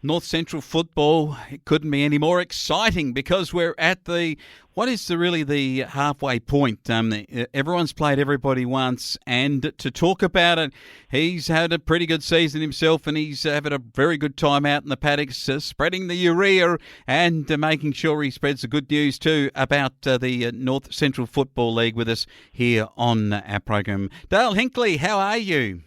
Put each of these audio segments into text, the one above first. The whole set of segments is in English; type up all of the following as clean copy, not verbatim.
North Central football, it couldn't be any more exciting because we're at what is really the halfway point. Everyone's played everybody once, and to talk about it, he's had a pretty good season himself, and he's having a very good time out in the paddocks, spreading the urea and making sure he spreads the good news too about the North Central Football League with us here on our program. Dale Hinkley, how are you?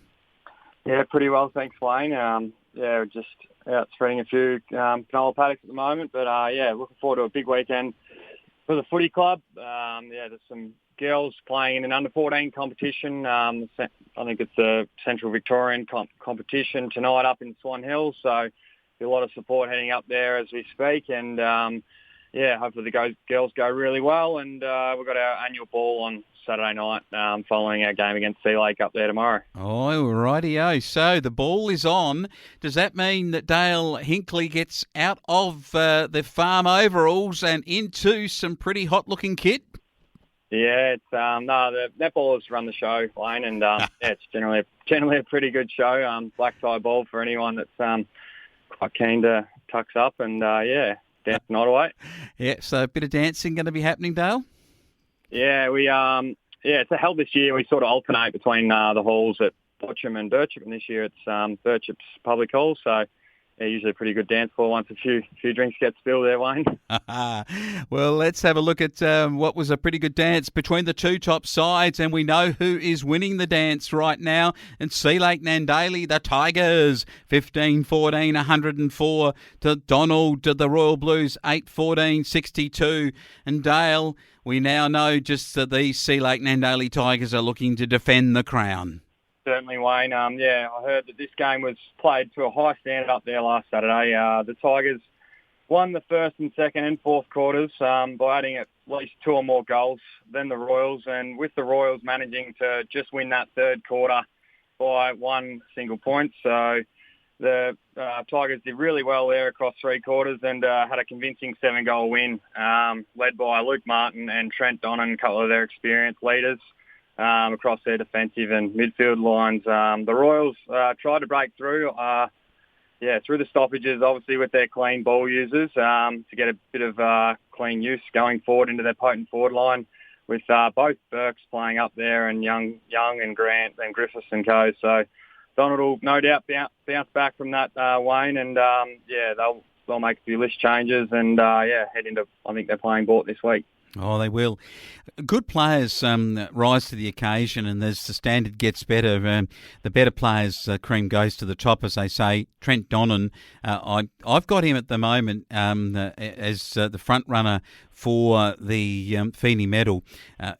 Yeah, pretty well, thanks, Wayne. We're just out spreading a few canola paddocks at the moment, but looking forward to a big weekend for the footy club. There's some girls playing in an under-14 competition. I think it's a Central Victorian competition tonight up in Swan Hill, so a lot of support heading up there as we speak, and hopefully the girls go really well, and we've got our annual ball on Saturday night following our game against Sea Lake up there tomorrow. Oh, rightio. So the ball is on. Does that mean that Dale Hinkley gets out of the farm overalls and into some pretty hot-looking kit? Yeah, it's the netballers run the show, Wayne, and it's generally a pretty good show. Black tie ball for anyone that's quite keen to tucks up and dance the night away. Yeah, so a bit of dancing going to be happening, Dale? Yeah, it's held this year. We sort of alternate between the halls at Botcham and Birchip, and this year it's Birchip's public hall, so usually a pretty good dance floor once a few drinks get spilled there, Wayne. Well, let's have a look at what was a pretty good dance between the two top sides, and we know who is winning the dance right now. And Sea Lake Nandaly, the Tigers, 15-14, 104 to Donald, to the Royal Blues, 8-14, 62. And Dale, we now know just that these Sea Lake Nandaly Tigers are looking to defend the crown. Certainly, Wayne. I heard that this game was played to a high standard up there last Saturday. The Tigers won the first and second and fourth quarters by adding at least two or more goals than the Royals, and with the Royals managing to just win that third quarter by one single point. So the Tigers did really well there across three quarters and had a convincing 7-goal win, led by Luke Martin and Trent Donnan, a couple of their experienced leaders. Across their defensive and midfield lines. The Royals tried to break through the stoppages, obviously with their clean ball users, to get a bit of clean use going forward into their potent forward line, with both Burks playing up there and Young and Grant and Griffiths and co. So Donald will no doubt bounce back from that, Wayne, and they'll make a few list changes and head into, I think they're playing Bort this week. Oh, they will. Good players rise to the occasion, and as the standard gets better, the better players' cream goes to the top, as they say. Trent Donnan, I've got him at the moment as the front runner for the Feeney medal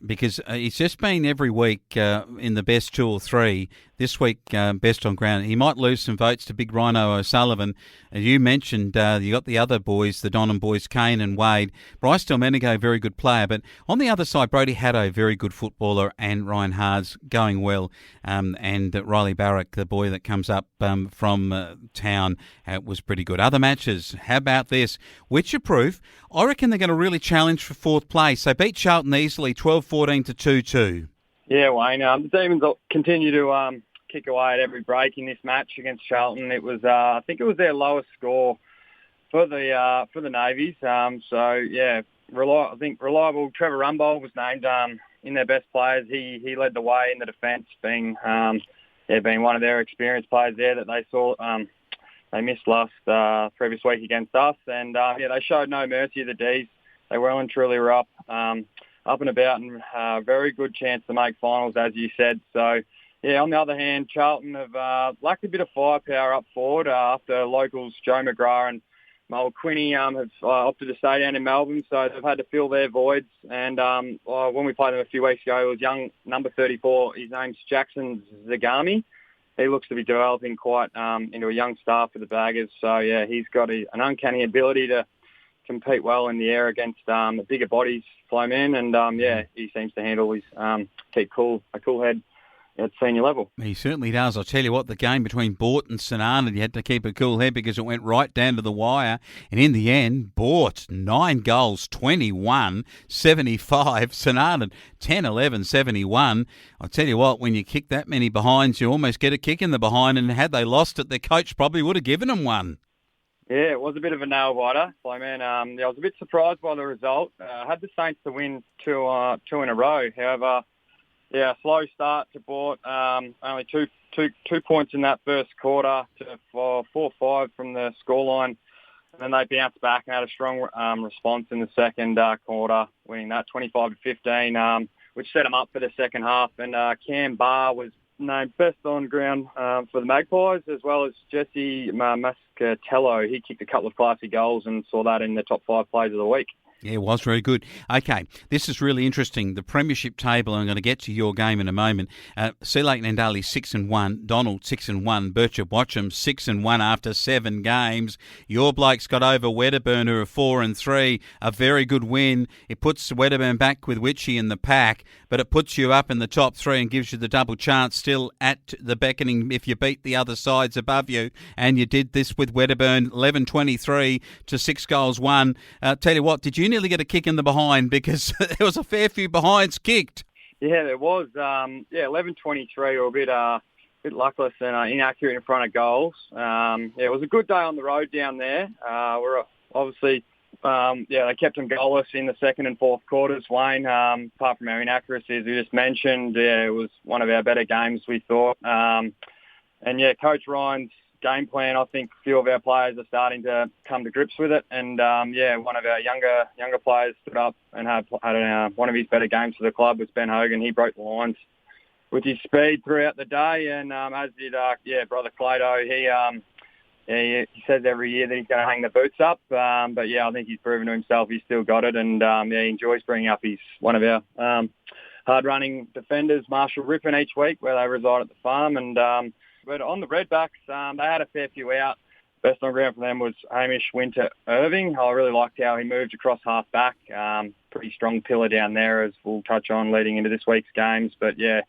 because he's just been every week in the best 2 or 3. This week, best on ground. He might lose some votes to Big Rhino O'Sullivan. As you mentioned, you got the other boys, the Donnan boys, Kane and Wade. Bryce Delmenigo, very good player. But on the other side, Brody Haddo, very good footballer, and Ryan Hards going well. And Riley Barrack, the boy that comes up from town, was pretty good. Other matches, how about this? Witcher-proof, I reckon they're going to really challenge for fourth place. They beat Charlton easily, 12-14 to 2-2. Yeah, Wayne. The Demons continue to kick away at every break in this match against Charlton. It was, I think, it was their lowest score for the Navies. I think reliable Trevor Rumbold was named in their best players. He led the way in the defence, being one of their experienced players there that they saw. They missed previous week against us, and they showed no mercy of the D's. They well and truly were up and about, and a very good chance to make finals, as you said. So, on the other hand, Charlton have lacked a bit of firepower up forward after locals Joe McGrath and Noel Quinney have opted to stay down in Melbourne, so they've had to fill their voids. And when we played them a few weeks ago, it was young number 34. His name's Jackson Zagami. He looks to be developing quite into a young star for the Baggers. So, he's got an uncanny ability to compete well in the air against the bigger bodies, Flowman, and he seems to handle his keep a cool head at senior level. He certainly does. I'll tell you what, the game between Bort and St Arnaud, you had to keep a cool head because it went right down to the wire. And in the end, Bort, 9 goals, 21, 75. St Arnaud, 10, 11, 71. I'll tell you what, when you kick that many behinds, you almost get a kick in the behind. And had they lost it, their coach probably would have given them one. Yeah, it was a bit of a nail biter. So, man, I was a bit surprised by the result. I had the Saints to win two in a row. However, yeah, slow start to Port. Only two points in that first quarter to 4-5 from the scoreline. And then they bounced back and had a strong response in the second quarter, winning that 25-15, which set them up for the second half. And Cam Barr was named best on ground for the Magpies, as well as Jesse Mascatello. He kicked a couple of classy goals and saw that in the top 5 plays of the week. Yeah, it was very good. Okay, this is really interesting. The premiership table, I'm going to get to your game in a moment. Sea Lake Nandali 6-1, Donald 6-1, Birchip Watcham 6-1 after 7 games. Your blokes got over Wedderburn, who are 4-3, a very good win. It puts Wedderburn back with Witchy in the pack, but it puts you up in the top 3 and gives you the double chance still at the beckoning if you beat the other sides above you. And you did this with Wedderburn, 11-23 to 6 goals won. Tell you what, did you nearly get a kick in the behind, because there was a fair few behinds kicked? Yeah, there was. 11-23, or a bit luckless and inaccurate in front of goals. It was a good day on the road down there. We're obviously, they kept them goalless in the second and fourth quarters, Wayne. Apart from our inaccuracies we just mentioned, it was one of our better games, we thought. Coach Ryan's game plan, I think a few of our players are starting to come to grips with it. And, one of our younger players stood up and had one of his better games for the club was Ben Hogan. He broke the lines with his speed throughout the day, and as did, brother Clado. He says every year that he's going to hang the boots up. I think he's proven to himself he's still got it. And, he enjoys bringing up one of our hard-running defenders, Marshall Rippon, each week where they reside at the farm. And, but on the Redbacks, they had a fair few out. Best on ground for them was Hamish Winter Irving. I really liked how he moved across half back. Pretty strong pillar down there, as we'll touch on leading into this week's games. But they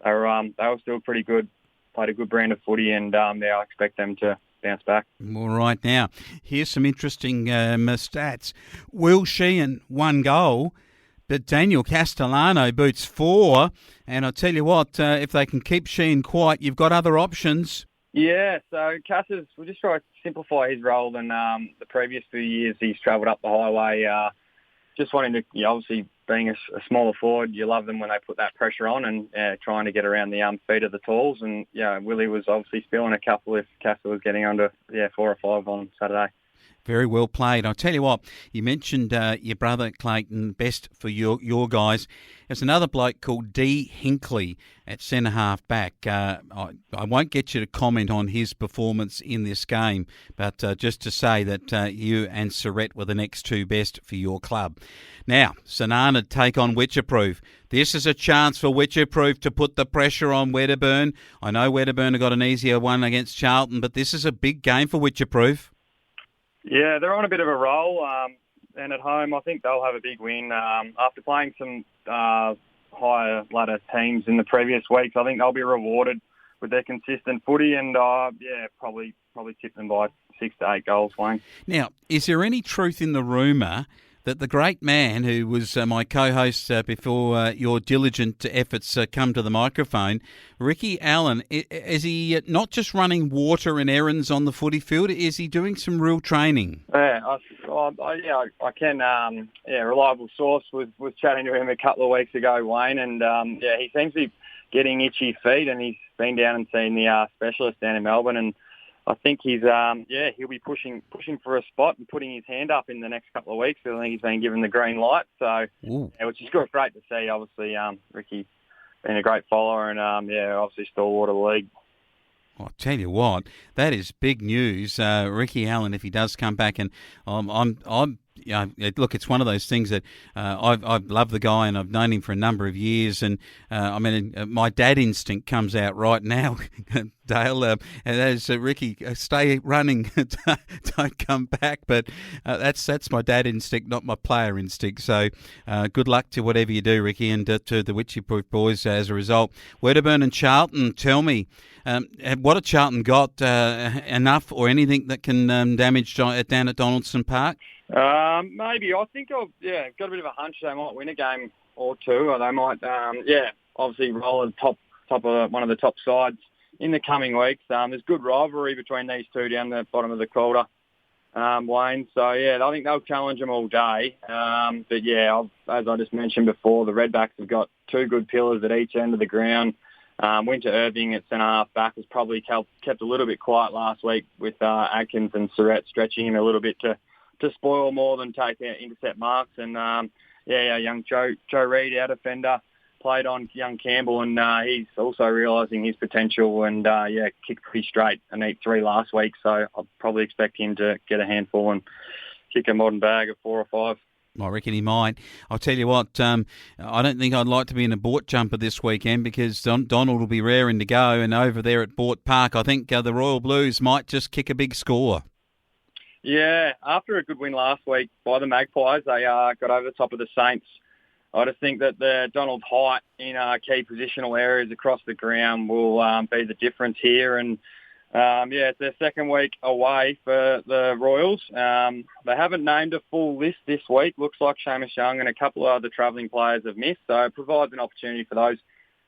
were still pretty good. Played a good brand of footy, and I expect them to bounce back. All right, now here's some interesting stats. Will Sheehan 1 goal, but Daniel Castellano boots 4. And I'll tell you what, if they can keep Sheehan quiet, you've got other options. Yeah, so Cass's, we'll just try to simplify his role than the previous few years. He's travelled up the highway, just wanting to, obviously being a smaller forward, you love them when they put that pressure on and trying to get around the feet of the talls. And, Willie was obviously spilling a couple if Cass was getting under, 4 or 5 on Saturday. Very well played. I'll tell you what, you mentioned your brother Clayton, best for your guys. There's another bloke called Dale Hinkley at centre half back. I won't get you to comment on his performance in this game, but just to say that you and Surrett were the next 2 best for your club. Now, Sanana take on Witcherproof. This is a chance for Witcherproof to put the pressure on Wedderburn. I know Wedderburn have got an easier one against Charlton, but this is a big game for Witcherproof. Yeah, they're on a bit of a roll, and at home I think they'll have a big win. After playing some higher ladder teams in the previous weeks, I think they'll be rewarded with their consistent footy, and probably tip them by 6 to 8 goals, Wayne. Now, is there any truth in the rumour that the great man who was my co-host before your diligent efforts come to the microphone, Ricky Allen, is he not just running water and errands on the footy field? Is he doing some real training? Yeah, I can. Reliable source was chatting to him a couple of weeks ago, Wayne, and he seems to be getting itchy feet, and he's been down and seen the specialist down in Melbourne, and I think he's he'll be pushing for a spot and putting his hand up in the next couple of weeks. I think he's been given the green light, so which is great to see. Obviously, Ricky being a great follower and obviously stalwart of the league. I'll tell you what, that is big news, Ricky Allen. If he does come back, and look, it's one of those things that I've loved the guy and I've known him for a number of years. And my dad instinct comes out right now, Dale. And that is Ricky, stay running, don't come back. But that's my dad instinct, not my player instinct. So good luck to whatever you do, Ricky, and to the Witcherproof boys as a result. Wedderburn and Charlton, tell me, what have Charlton got? Enough or anything that can damage down at Donaldson Park? Maybe. I think got a bit of a hunch they might win a game or two, or they might, obviously roll at the top of one of the top sides in the coming weeks. There's good rivalry between these two down the bottom of the Calder. Wayne. So, yeah, I think they'll challenge them all day. But, yeah, as I just mentioned before, the Redbacks have got two good pillars at each end of the ground. Winter Irving at centre-half back was probably kept a little bit quiet last week with Adkins and Surratt stretching him a little bit to spoil more than take intercept marks. And, young Joe Reid, our defender, played on young Campbell, and he's also realising his potential and, kicked pretty straight and hit 3 last week. So I'll probably expect him to get a handful and kick a modern bag of 4 or 5. I reckon he might. I'll tell you what, I don't think I'd like to be in a Bort jumper this weekend because Donald will be raring to go, and over there at Bort Park, I think the Royal Blues might just kick a big score. Yeah, after a good win last week by the Magpies, they got over the top of the Saints. I just think that the Donald height in key positional areas across the ground will be the difference here. And, it's their second week away for the Royals. They haven't named a full list this week. Looks like Seamus Young and a couple of other travelling players have missed. So it provides an opportunity for those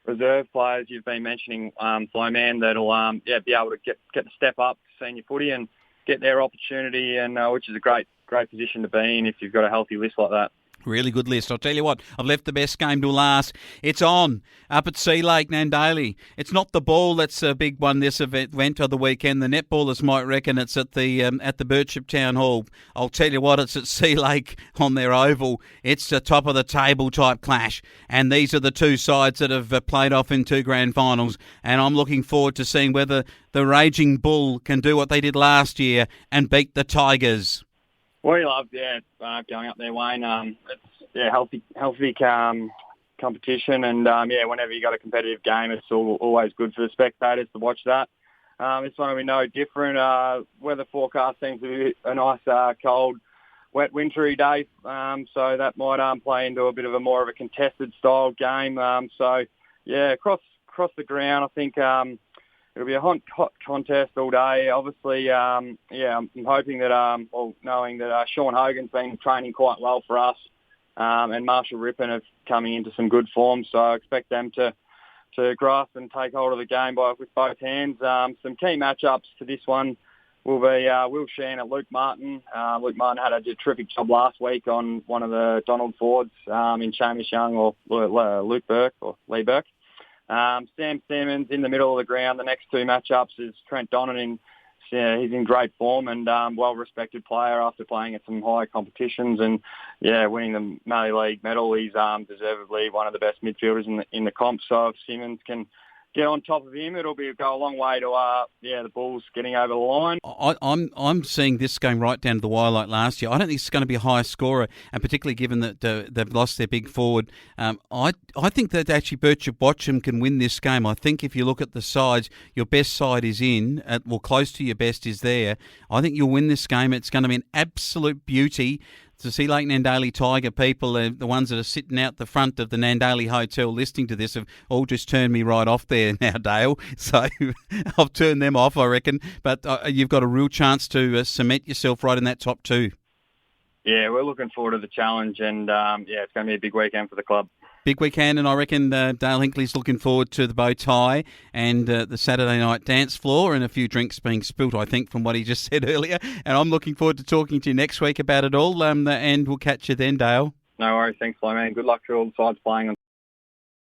reserve players you've been mentioning, Flowman, that'll be able to get the step up to senior footy and get their opportunity, and which is a great position to be in if you've got a healthy list like that. Really good list. I'll tell you what, I've left the best game to last. It's on up at Sea Lake, Nandaly. It's not the ball that's a big one this event of the weekend. The netballers might reckon it's at the Birchip Town Hall. I'll tell you what, it's at Sea Lake on their oval. It's a top of the table type clash, and these are the two sides that have played off in 2 grand finals. And I'm looking forward to seeing whether the Raging Bull can do what they did last year and beat the Tigers. We love, going up there, Wayne. It's healthy competition, and whenever you got a competitive game, it's always good for the spectators to watch that. This one will be no different. Weather forecast seems to be a nice, cold, wet, wintry day, so that might play into a bit of a more of a contested style game. Across the ground, I think. It'll be a hot contest all day. Obviously, I'm hoping that, knowing that Sean Hogan's been training quite well for us, and Marshall Rippon are coming into some good form, so I expect them to grasp and take hold of the game with both hands. Some key matchups to this one will be Will Shan at Luke Martin. Luke Martin had a terrific job last week on one of the Donald Fords in Seamus Young or Luke Burke or Lee Burke. Sam Simmons in the middle of the ground. The next 2 matchups is Trent Donan. He's in great form and well-respected player after playing at some high competitions and, winning the Mallee League medal. He's deservedly one of the best midfielders in the comp. So if Simmons can get on top of him, it'll go a long way to the Bulls getting over the line. I'm seeing this going right down to the wire like last year. I don't think it's going to be a high scorer, and particularly given that they've lost their big forward. I think that actually Birchip Watcham can win this game. I think if you look at the sides, your best side is in, close to your best is there. I think you'll win this game. It's going to be an absolute beauty. The Sea Lake Nandaly Tiger people, the ones that are sitting out the front of the Nandaly Hotel listening to this, have all just turned me right off there now, Dale. So I've turned them off, I reckon. But you've got a real chance to cement yourself right in that top 2. Yeah, we're looking forward to the challenge, and it's going to be a big weekend for the club. Big weekend, and I reckon Dale Hinkley's looking forward to the bow tie and the Saturday night dance floor and a few drinks being spilt, I think, from what he just said earlier. And I'm looking forward to talking to you next week about it all, and we'll catch you then, Dale. No worries. Thanks, Flo, man. Good luck to all the sides playing on